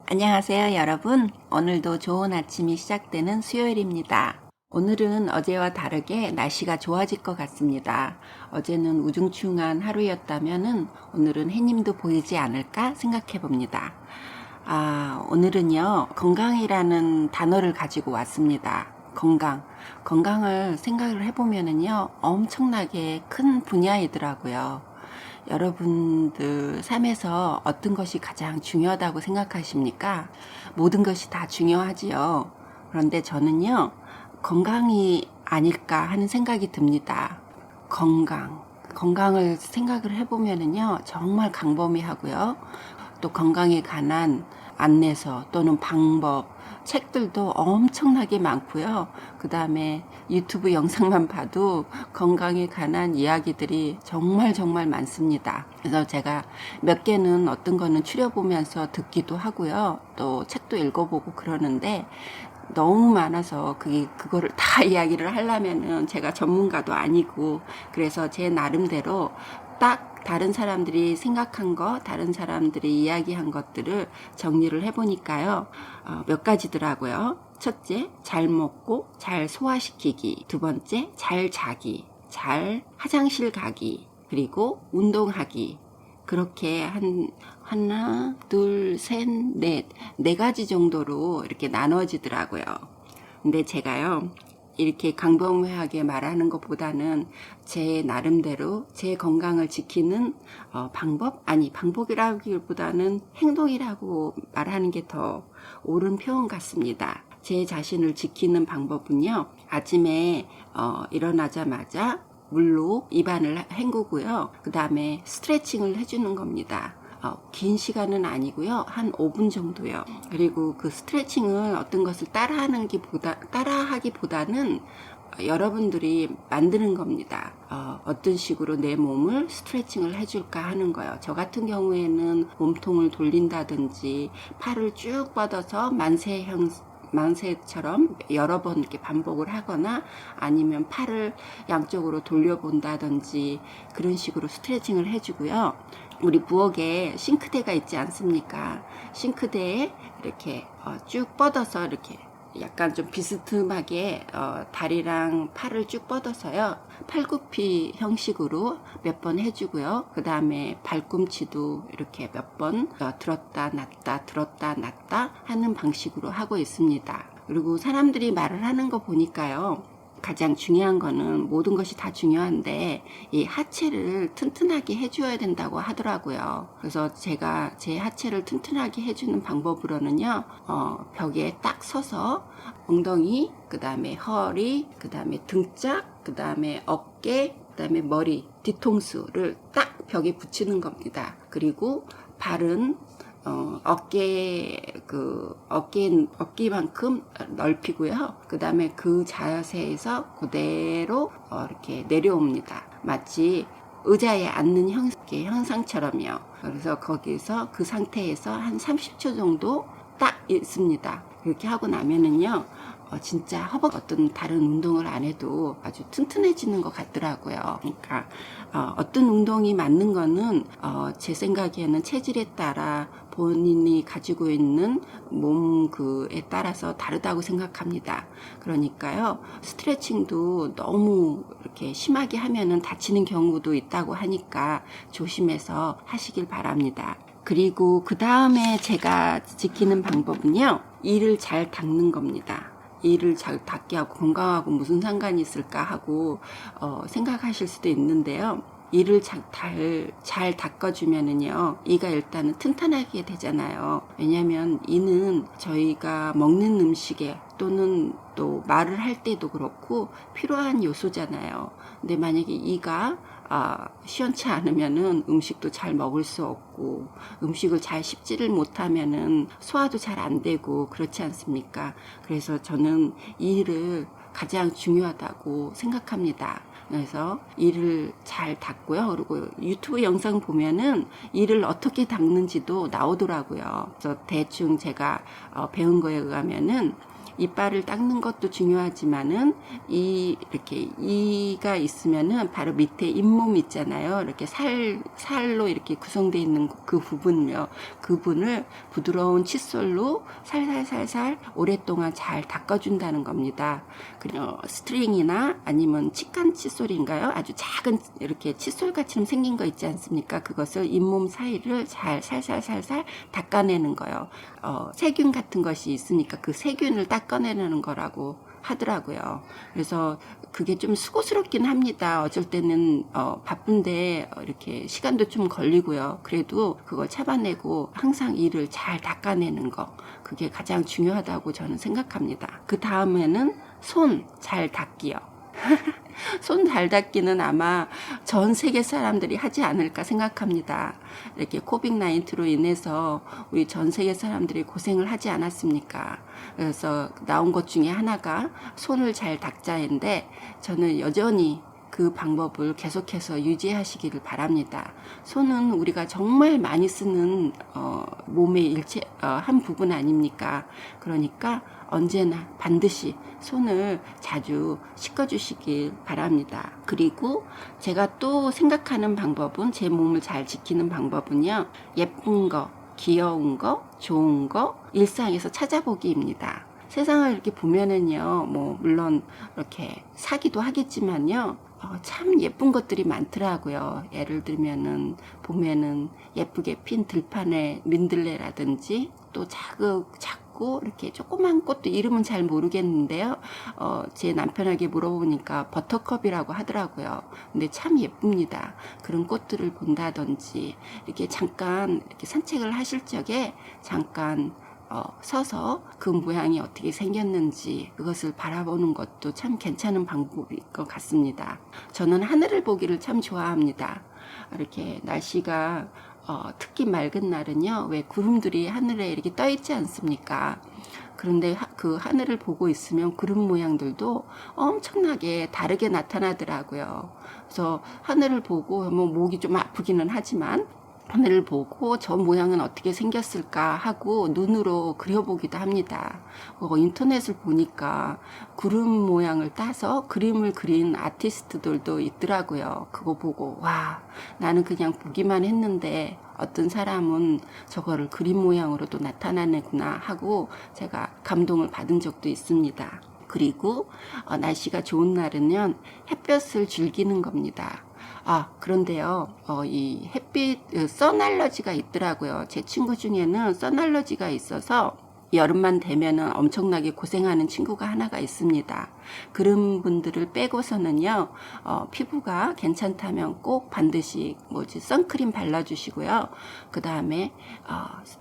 안녕하세요, 여러분. 오늘도 좋은 아침이 시작되는 수요일입니다. 오늘은 어제와 다르게 날씨가 좋아질 것 같습니다. 어제는 우중충한 하루였다면 오늘은 해님도 보이지 않을까 생각해 봅니다. 오늘은요, 건강이라는 단어를 가지고 왔습니다. 건강을 생각을 해보면은요, 엄청나게 큰 분야이더라고요. 여러분들 삶에서 어떤 것이 가장 중요하다고 생각하십니까? 모든 것이 다 중요하지요. 그런데 저는요, 건강이 아닐까 하는 생각이 듭니다. 건강을 생각을 해보면은요, 정말 광범위하고요. 또 건강에 관한 안내서 또는 방법, 책들도 엄청나게 많고요. 그 다음에 유튜브 영상만 봐도 건강에 관한 이야기들이 정말 많습니다. 그래서 제가 몇 개는 어떤 거는 추려보면서 듣기도 하고요. 또 책도 읽어보고 그러는데 너무 많아서 그거를 다 이야기를 하려면은 제가 전문가도 아니고, 그래서 제 나름대로 딱 다른 사람들이 생각한 거, 다른 사람들이 이야기한 것들을 정리를 해보니까요, 몇 가지더라고요. 첫째, 잘 먹고 잘 소화시키기. 두 번째, 잘 자기, 잘 화장실 가기, 그리고 운동하기. 그렇게 하나, 둘, 셋, 네 가지 정도로 이렇게 나눠지더라고요. 근데 제가요, 이렇게 광범위하게 말하는 것보다는 제 나름대로 제 건강을 지키는 방법이라기보다는 행동이라고 말하는 게 더 옳은 표현 같습니다. 제 자신을 지키는 방법은요, 아침에 일어나자마자 물로 입안을 hen구고요. 그 다음에 스트레칭을 해주는 겁니다. 긴 시간은 아니고요. 한 5분 정도요. 그리고 그 스트레칭을 어떤 것을 따라하기보다는 여러분들이 만드는 겁니다. 어떤 식으로 내 몸을 스트레칭을 해줄까 하는 거예요. 저 같은 경우에는 몸통을 돌린다든지 팔을 쭉 뻗어서 만세처럼 여러 번 이렇게 반복을 하거나 아니면 팔을 양쪽으로 돌려본다든지 그런 식으로 스트레칭을 해주고요. 우리 부엌에 싱크대가 있지 않습니까? 싱크대에 이렇게 쭉 뻗어서 이렇게 약간 좀 비스듬하게 다리랑 팔을 쭉 뻗어서요. 팔굽히 형식으로 몇 번 해주고요. 그 다음에 발꿈치도 이렇게 몇 번 들었다 놨다 하는 방식으로 하고 있습니다. 그리고 사람들이 말을 하는 거 보니까요, 가장 중요한 거는 모든 것이 다 중요한데 이 하체를 튼튼하게 해줘야 된다고 하더라고요. 그래서 제가 제 하체를 튼튼하게 해주는 방법으로는요, 벽에 딱 서서 엉덩이, 그 다음에 허리, 그 다음에 등짝, 그 다음에 어깨, 그 다음에 머리, 뒤통수를 딱 벽에 붙이는 겁니다. 그리고 발은 어깨만큼 넓히고요. 그 다음에 그 자세에서 그대로 이렇게 내려옵니다. 마치 의자에 앉는 형상처럼요. 그래서 거기서 그 상태에서 한 30초 정도 딱 있습니다. 그렇게 하고 나면은요, 진짜 어떤 다른 운동을 안 해도 아주 튼튼해지는 것 같더라고요. 그러니까 어떤 운동이 맞는 거는 제 생각에는 체질에 따라 본인이 가지고 있는 몸에 따라서 다르다고 생각합니다. 그러니까요, 스트레칭도 너무 이렇게 심하게 하면은 다치는 경우도 있다고 하니까 조심해서 하시길 바랍니다. 그리고 그 다음에 제가 지키는 방법은요, 이를 잘 닦는 겁니다. 이를 잘 닦게 하고 건강하고 무슨 상관이 있을까 하고 생각하실 수도 있는데요. 이를 잘 닦아주면은요, 이가 일단은 튼튼하게 되잖아요. 왜냐면 이는 저희가 먹는 음식에 또는 또 말을 할 때도 그렇고 필요한 요소잖아요. 근데 만약에 이가 시원치 않으면은 음식도 잘 먹을 수 없고, 음식을 잘 씹지를 못하면은 소화도 잘 안 되고 그렇지 않습니까? 그래서 저는 이를 가장 중요하다고 생각합니다. 그래서 이를 잘 닦고요. 그리고 유튜브 영상 보면은 이를 어떻게 닦는지도 나오더라고요. 그래서 대충 제가 배운 거에 의하면은 이빨을 닦는 것도 중요하지만은 이렇게 이가 있으면은 바로 밑에 잇몸 있잖아요. 이렇게 살로 이렇게 구성되어 있는 그 부분요. 그 부분을 부드러운 칫솔로 살살살살 오랫동안 잘 닦아준다는 겁니다. 그냥 스트링이나 아니면 치간 칫솔인가요? 아주 작은 이렇게 칫솔같이 생긴 거 있지 않습니까? 그것을 잇몸 사이를 잘 살살살살 닦아내는 거예요. 세균 같은 것이 있으니까 그 세균을 닦아내는 거라고 하더라고요. 그래서 그게 좀 수고스럽긴 합니다. 어쩔 때는 바쁜데 이렇게 시간도 좀 걸리고요. 그래도 그걸 참아내고 항상 이를 잘 닦아내는 거, 그게 가장 중요하다고 저는 생각합니다. 그 다음에는 손 잘 닦기요. 손 잘 닦기는 아마 전 세계 사람들이 하지 않을까 생각합니다. 이렇게 코빅-19로 인해서 우리 전 세계 사람들이 고생을 하지 않았습니까? 그래서 나온 것 중에 하나가 손을 잘 닦자인데, 저는 여전히 그 방법을 계속해서 유지하시기를 바랍니다. 손은 우리가 정말 많이 쓰는 몸의 일체 한 부분 아닙니까? 그러니까 언제나 반드시 손을 자주 씻어주시길 바랍니다. 그리고 제가 또 생각하는 방법은, 제 몸을 잘 지키는 방법은요, 예쁜 거, 귀여운 거, 좋은 거 일상에서 찾아보기입니다. 세상을 이렇게 보면은요, 뭐 물론 이렇게 사기도 하겠지만요, 참 예쁜 것들이 많더라고요. 예를 들면은 보면은 예쁘게 핀 들판의 민들레라든지, 또 작고 이렇게 조그만 꽃도 이름은 잘 모르겠는데요. 제 남편에게 물어보니까 버터컵이라고 하더라고요. 근데 참 예쁩니다. 그런 꽃들을 본다든지, 이렇게 잠깐 이렇게 산책을 하실 적에 잠깐 서서 그 모양이 어떻게 생겼는지 그것을 바라보는 것도 참 괜찮은 방법일 것 같습니다. 저는 하늘을 보기를 참 좋아합니다. 이렇게 날씨가 특히 맑은 날은요, 왜 구름들이 하늘에 이렇게 떠 있지 않습니까? 그런데 그 하늘을 보고 있으면 구름 모양들도 엄청나게 다르게 나타나더라고요. 그래서 하늘을 보고 뭐 목이 좀 아프기는 하지만, 하늘을 보고 저 모양은 어떻게 생겼을까 하고 눈으로 그려보기도 합니다. 인터넷을 보니까 구름 모양을 따서 그림을 그린 아티스트들도 있더라고요. 그거 보고 와, 나는 그냥 보기만 했는데 어떤 사람은 저거를 그림 모양으로도 나타나는구나 하고 제가 감동을 받은 적도 있습니다. 그리고 날씨가 좋은 날은요, 햇볕을 즐기는 겁니다. 그런데요, 이 햇빛, 선 알러지가 있더라고요. 제 친구 중에는 선 알러지가 있어서 여름만 되면은 엄청나게 고생하는 친구가 하나가 있습니다. 그런 분들을 빼고서는요, 피부가 괜찮다면 꼭 반드시 선크림 발라주시고요. 그 다음에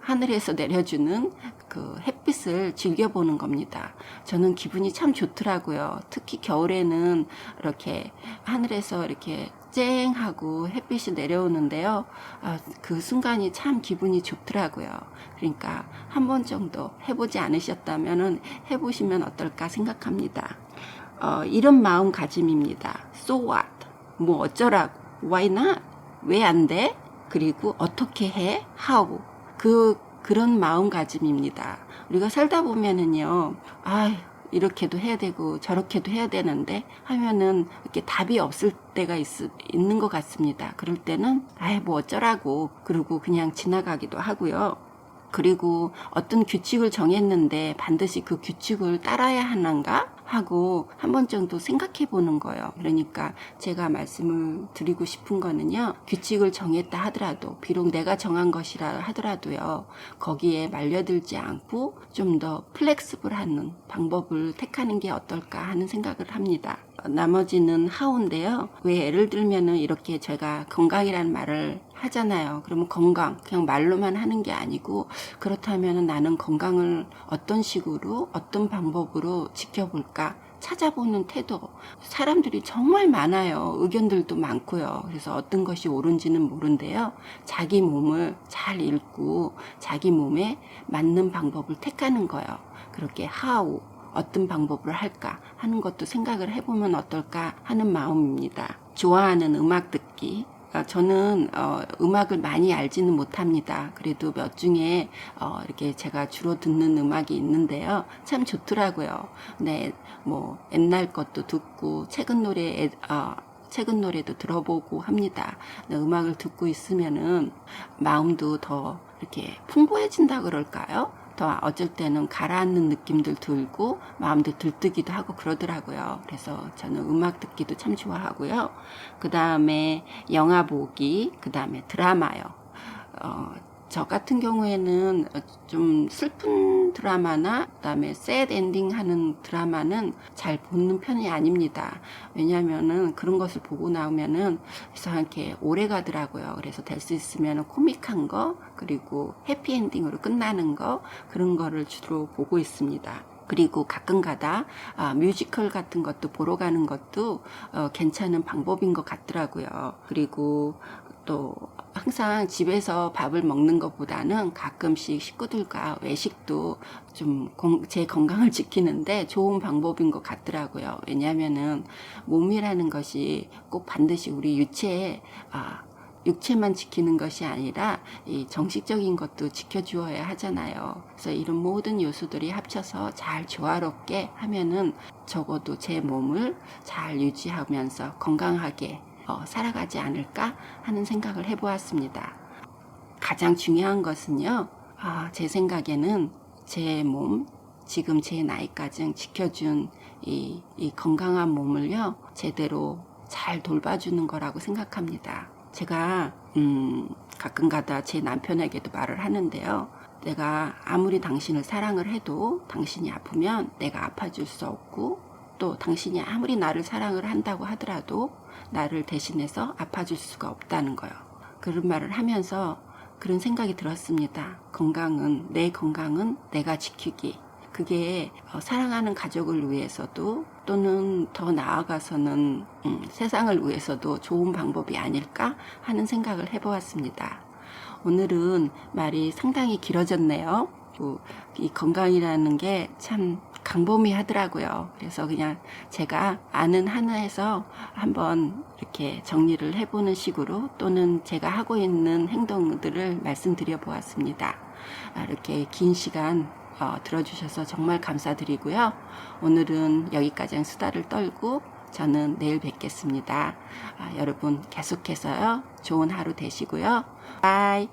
하늘에서 내려주는 그 햇빛을 즐겨보는 겁니다. 저는 기분이 참 좋더라고요. 특히 겨울에는 이렇게 하늘에서 이렇게 쨍하고 햇빛이 내려오는데요. 그 순간이 참 기분이 좋더라고요. 그러니까 한 번 정도 해보지 않으셨다면 해보시면 어떨까 생각합니다. 이런 마음가짐입니다. So what? 뭐 어쩌라고? Why not? 왜 안 돼? 그리고 어떻게 해? How? 그런 마음가짐입니다. 우리가 살다 보면은요, 이렇게도 해야 되고 저렇게도 해야 되는데 하면은 이렇게 답이 없을 때가 있는 것 같습니다. 그럴 때는 뭐 어쩌라고 그러고 그냥 지나가기도 하고요. 그리고 어떤 규칙을 정했는데 반드시 그 규칙을 따라야 하는가 하고 한 번 정도 생각해 보는 거예요. 그러니까 제가 말씀을 드리고 싶은 거는요, 규칙을 정했다 하더라도, 비록 내가 정한 것이라 하더라도요, 거기에 말려들지 않고 좀 더 플렉스블하는 방법을 택하는 게 어떨까 하는 생각을 합니다. 나머지는 하우인데요, 왜 예를 들면은 이렇게 제가 건강이라는 말을 하잖아요. 그러면 건강 그냥 말로만 하는 게 아니고, 그렇다면 나는 건강을 어떤 식으로 어떤 방법으로 지켜볼까 찾아보는 태도, 사람들이 정말 많아요. 의견들도 많고요. 그래서 어떤 것이 옳은지는 모른데요, 자기 몸을 잘 읽고 자기 몸에 맞는 방법을 택하는 거예요. 그렇게 how, 어떤 방법을 할까 하는 것도 생각을 해보면 어떨까 하는 마음입니다. 좋아하는 음악 듣기, 저는 음악을 많이 알지는 못합니다. 그래도 몇 중에 이렇게 제가 주로 듣는 음악이 있는데요. 참 좋더라고요. 네, 뭐 옛날 것도 듣고 최근 노래도 들어보고 합니다. 음악을 듣고 있으면은 마음도 더 이렇게 풍부해진다 그럴까요? 더 어쩔 때는 가라앉는 느낌들 들고 마음도 들뜨기도 하고 그러더라고요. 그래서 저는 음악 듣기도 참 좋아하고요. 그 다음에 영화 보기, 그 다음에 드라마요. 저 같은 경우에는 좀 슬픈 드라마나 그다음에 새드 엔딩 하는 드라마는 잘 보는 편이 아닙니다. 왜냐하면은 그런 것을 보고 나오면은 이상하게 오래 가더라고요. 그래서 될 수 있으면 코믹한 거 그리고 해피 엔딩으로 끝나는 거 그런 거를 주로 보고 있습니다. 그리고 가끔 가다 뮤지컬 같은 것도 보러 가는 것도 괜찮은 방법인 것 같더라고요. 그리고 또 항상 집에서 밥을 먹는 것보다는 가끔씩 식구들과 외식도 좀 제 건강을 지키는데 좋은 방법인 것 같더라고요. 왜냐하면은 몸이라는 것이 꼭 반드시 우리 육체만 지키는 것이 아니라 이 정식적인 것도 지켜주어야 하잖아요. 그래서 이런 모든 요소들이 합쳐서 잘 조화롭게 하면은 적어도 제 몸을 잘 유지하면서 건강하게 살아가지 않을까 하는 생각을 해보았습니다. 가장 중요한 것은요, 제 생각에는 제 몸, 지금 제 나이까지 지켜준 이 건강한 몸을요, 제대로 잘 돌봐주는 거라고 생각합니다. 제가 가끔 가다 제 남편에게도 말을 하는데요. 내가 아무리 당신을 사랑을 해도 당신이 아프면 내가 아파줄 수 없고 또 당신이 아무리 나를 사랑을 한다고 하더라도 나를 대신해서 아파줄 수가 없다는 거요. 그런 말을 하면서 그런 생각이 들었습니다. 내 건강은 내가 지키기. 그게 사랑하는 가족을 위해서도 또는 더 나아가서는 세상을 위해서도 좋은 방법이 아닐까 하는 생각을 해보았습니다. 오늘은 말이 상당히 길어졌네요. 이 건강이라는 게 참 광범위하더라고요. 그래서 그냥 제가 아는 하나에서 한번 이렇게 정리를 해보는 식으로 또는 제가 하고 있는 행동들을 말씀드려 보았습니다. 이렇게 긴 시간 들어주셔서 정말 감사드리고요. 오늘은 여기까지 수다를 떨고 저는 내일 뵙겠습니다. 여러분 계속해서요. 좋은 하루 되시고요. 바이.